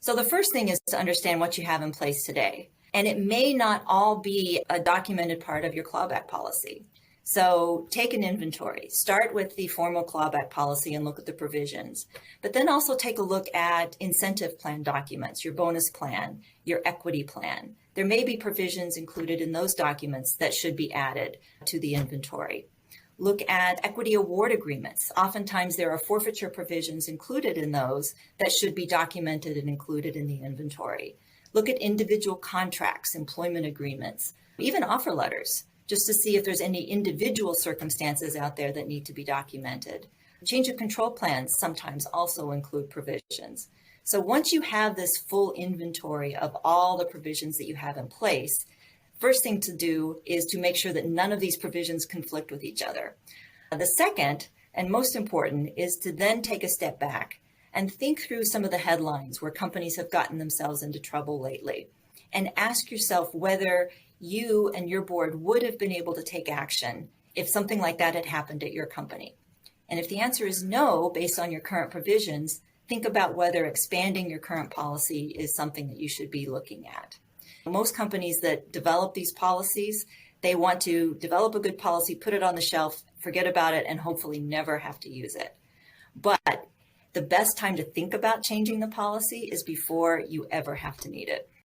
So the first thing is to understand what you have in place today. And it may not all be a documented part of your clawback policy. So take an inventory, start with the formal clawback policy and look at the provisions, but then also take a look at incentive plan documents, your bonus plan, your equity plan. There may be provisions included in those documents that should be added to the inventory. Look at equity award agreements. Oftentimes there are forfeiture provisions included in those that should be documented and included in the inventory. Look at individual contracts, employment agreements, even offer letters, just to see if there's any individual circumstances out there that need to be documented. Change of control plans sometimes also include provisions. So once you have this full inventory of all the provisions that you have in place, first thing to do is to make sure that none of these provisions conflict with each other. The second, and most important, is to then take a step back and think through some of the headlines where companies have gotten themselves into trouble lately, and ask yourself whether you and your board would have been able to take action if something like that had happened at your company. And if the answer is no, based on your current provisions, think about whether expanding your current policy is something that you should be looking at. Most companies that develop these policies, they want to develop a good policy, put it on the shelf, forget about it, and hopefully never have to use it. But the best time to think about changing the policy is before you ever have to need it.